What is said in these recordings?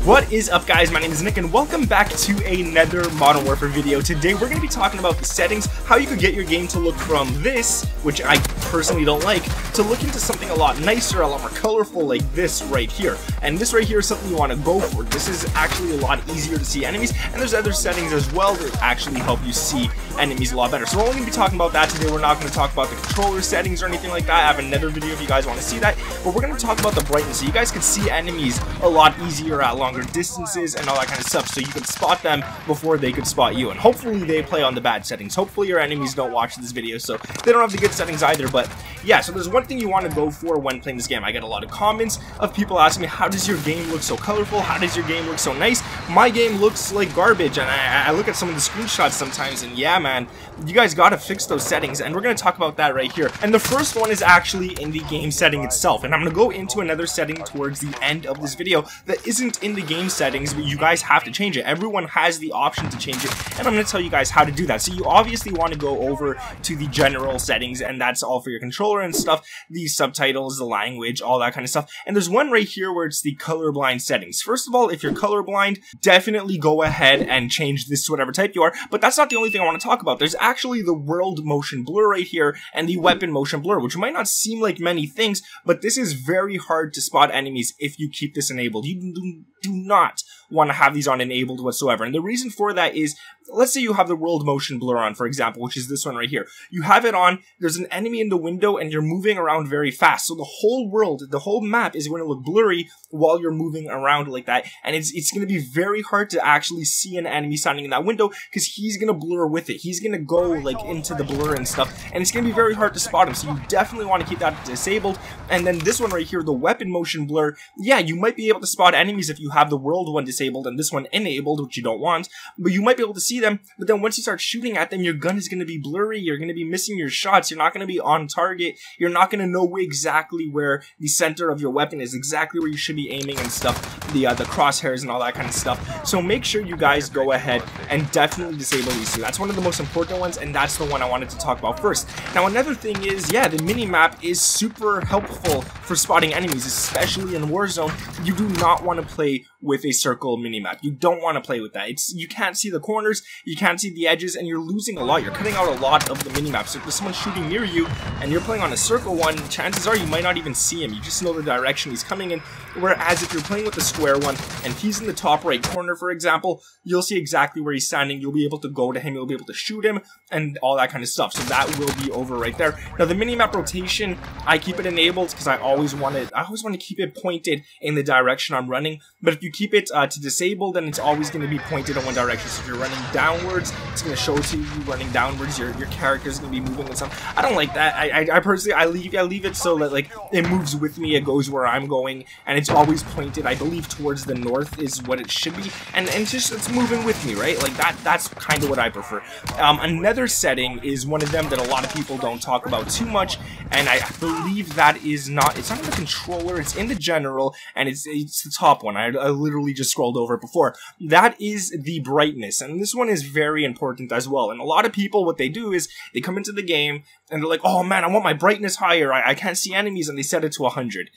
What is up, guys? My name is Nick and welcome back to another Modern Warfare video. Today we're going to be talking about the settings, how you could get your game to look from this, which I personally don't like, to look into something a lot nicer, a lot more colorful like this right here. And this right here is something you want to go for. This is actually a lot easier to see enemies, and there's other settings as well that actually help you see enemies a lot better. So we're only going to be talking about that today. We're not going to talk about the controller settings or anything like that. I have another video if you guys want to see that, but we're going to talk about the brightness so you guys can see enemies a lot easier at longer distances and all that kind of stuff, so you can spot them before they could spot you. And hopefully they play on the bad settings. Hopefully your enemies don't watch this video, so they don't have the good settings either. But yeah, so there's one thing you want to go for when playing this game. I get a lot of comments of people asking me, how does your game look so colorful? How does your game look so nice? My game looks like garbage, and I look at some of the screenshots sometimes, and yeah, man, you guys gotta fix those settings, and we're gonna talk about that right here. And the first one is actually in the game setting itself, and I'm gonna go into another setting towards the end of this video that isn't in the game settings, but you guys have to change it. Everyone has the option to change it, and I'm gonna tell you guys how to do that. So you obviously want to go over to the general settings, and that's all for your controller and stuff, the subtitles, the language, all that kind of stuff. And there's one right here where it's the colorblind settings. First of all, if you're colorblind, definitely go ahead and change this to whatever type you are, but that's not the only thing I want to talk about. There's actually the world motion blur right here and the weapon motion blur, which might not seem like many things, but this is very hard to spot enemies if you keep this enabled. You do not want to have these on enabled whatsoever. And the reason for that is, let's say you have the world motion blur on, for example, which is this one right here. You have it on, there's an enemy in the window, and you're moving around very fast. So the whole world, the whole map is going to look blurry while you're moving around like that. And it's going to be very hard to actually see an enemy standing in that window because he's going to blur with it. He's going to go like into the blur and stuff, and it's going to be very hard to spot him. So you definitely want to keep that disabled. And then this one right here, the weapon motion blur, yeah, you might be able to spot enemies if you have the world one disabled and this one enabled, which you don't want, but you might be able to see them. But then once you start shooting at them, your gun is going to be blurry, you're going to be missing your shots, you're not going to be on target, you're not going to know exactly where the center of your weapon is, exactly where you should be aiming and stuff, the crosshairs and all that kind of stuff. So make sure you guys go ahead and definitely disable these two. That's one of the most important ones, and that's the one I wanted to talk about first. Now another thing is, yeah, the mini-map is super helpful for spotting enemies, especially in Warzone. You do not want to play with a circle mini-map. You don't want to play with that. You can't see the corners, you can't see the edges, and you're losing a lot. You're cutting out a lot of the mini-map. So if there's someone shooting near you and you're playing on a circle one, chances are you might not even see him. You just know the direction he's coming in. Whereas if you're playing with the square one and he's in the top right corner, for example, you'll see exactly where he's standing. You'll be able to go to him, you'll be able to shoot him, and all that kind of stuff. So that will be over right there. Now the mini-map rotation, I keep it enabled because I always want to keep it pointed in the direction I'm running. But if you keep it to disable, then it's always going to be pointed in one direction. So if you're running downwards, it's going to show to you running downwards. Your character's going to be moving with something. I don't like that. I personally, I leave it so that like it moves with me. It goes where I'm going, and it's always pointed, I believe, towards the north is what it should be, and it's moving with me, right? Like that's kind of what I prefer. Another setting is one of them that a lot of people don't talk about too much, and I believe that is not, it's not in the controller, it's in the general, and it's the top one. I literally just scrolled over it before. That is the brightness, and this one is very important as well. And a lot of people, what they do is they come into the game and they're like, oh man, I want my brightness higher, I can't see enemies, and they set it to 100.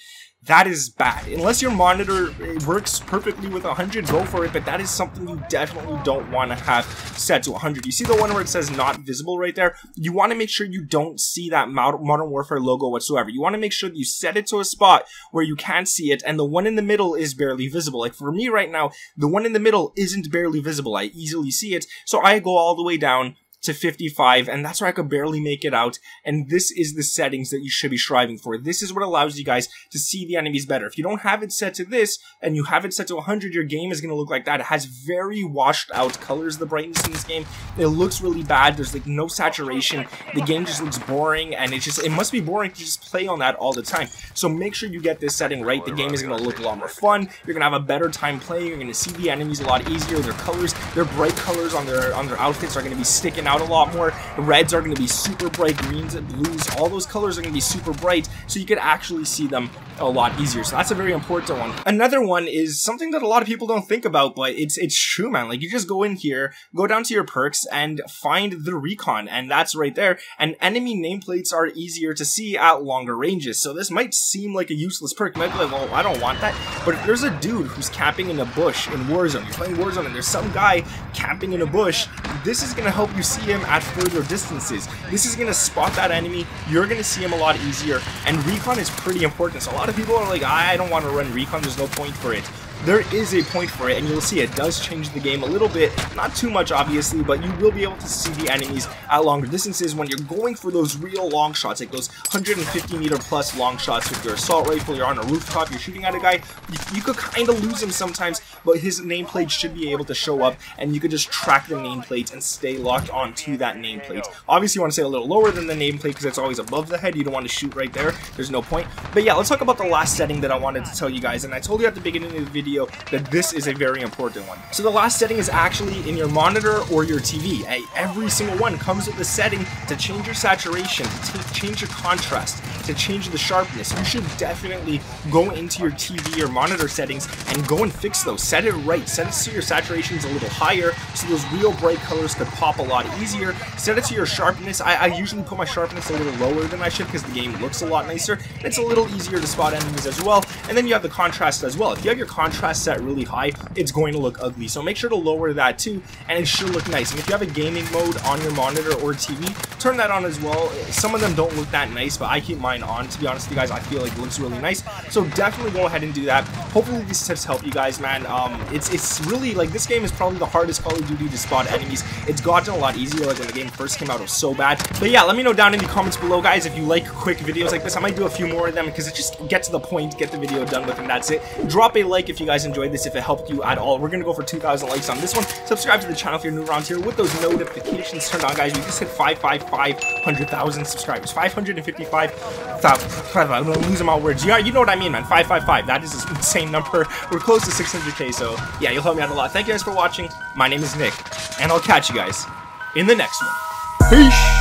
That is bad. Unless your monitor works perfectly with 100, go for it, but that is something you definitely don't want to have set to 100. You see the one where it says not visible right there? You want to make sure you don't see that Modern Warfare logo whatsoever. You want to make sure that you set it to a spot where you can't see it, and the one in the middle is barely visible. Like for me right now, the one in the middle isn't barely visible. I easily see it, so I go all the way down to 55, and that's where I could barely make it out. And this is the settings that you should be striving for. This is what allows you guys to see the enemies better. If you don't have it set to this and you have it set to 100, your game is going to look like that. It has very washed out colors, the brightness in this game. It looks really bad. There's like no saturation. The game just looks boring, and it must be boring to just play on that all the time. So make sure you get this setting right. The game is going to look a lot more fun. You're going to have a better time playing. You're going to see the enemies a lot easier. Their colors, their bright colors on their outfits are going to be sticking out out a lot more. Reds are going to be super bright, greens and blues, all those colors are going to be super bright, so you could actually see them a lot easier. So that's a very important one. Another one is something that a lot of people don't think about, but it's true, man. Like, you just go in here, go down to your perks, and find the recon, and that's right there. And enemy nameplates are easier to see at longer ranges. So this might seem like a useless perk. You might be like, well, I don't want that. But if there's a dude who's camping in a bush in Warzone, you're playing Warzone, and there's some guy camping in a bush, this is going to help you see him at further distances. This is going to spot that enemy. You're going to see him a lot easier, and recon is pretty important. So a lot of people are like, I don't want to run recon, there's no point for it. There is a point for it, and you'll see it does change the game a little bit. Not too much, obviously, but you will be able to see the enemies at longer distances when you're going for those real long shots, like those 150-meter plus long shots with your assault rifle. You're on a rooftop, you're shooting at a guy. You could kind of lose him sometimes, but his nameplate should be able to show up, and you could just track the nameplate and stay locked onto that nameplate. Obviously, you want to stay a little lower than the nameplate because it's always above the head. You don't want to shoot right there. There's no point. But yeah, let's talk about the last setting that I wanted to tell you guys, and I told you at the beginning of the video that this is a very important one. So the last setting is actually in your monitor or your TV. Every single one comes with a setting to change your saturation, to change your contrast, to change the sharpness. You should definitely go into your TV or monitor settings and go and fix those. Set it right. Set it so your saturation's a little higher, so those real bright colors could pop a lot easier. Set it to your sharpness. I usually put my sharpness a little lower than I should because the game looks a lot nicer. It's a little easier to spot enemies as well. And then you have the contrast as well. If you have your contrast set really high, it's going to look ugly. So make sure to lower that too, and it should look nice. And if you have a gaming mode on your monitor or TV, turn that on as well. Some of them don't look that nice, but I keep mine on. To be honest with you guys, I feel like it looks really nice. So definitely go ahead and do that. Hopefully these tips help you guys, man. It's really, like, this game is probably the hardest Call of Duty to spot enemies. It's gotten a lot easier. Like, when the game first came out, it was so bad. But yeah, let me know down in the comments below, guys, if you like quick videos like this. I might do a few more of them because it just gets to the point, get the video done with, and that's it. Drop a like if you guys enjoyed this, if it helped you at all. We're gonna go for 2,000 likes on this one. Subscribe to the channel if you're new around here with those notifications turned on, guys. We just hit 500,000 subscribers. 555,000. I'm gonna lose them all words. Yeah, you know what I mean, man. 555. That is an insane number. We're close to 600k, so yeah, you'll help me out a lot. Thank you guys for watching. My name is Nick, and I'll catch you guys in the next one. Peace.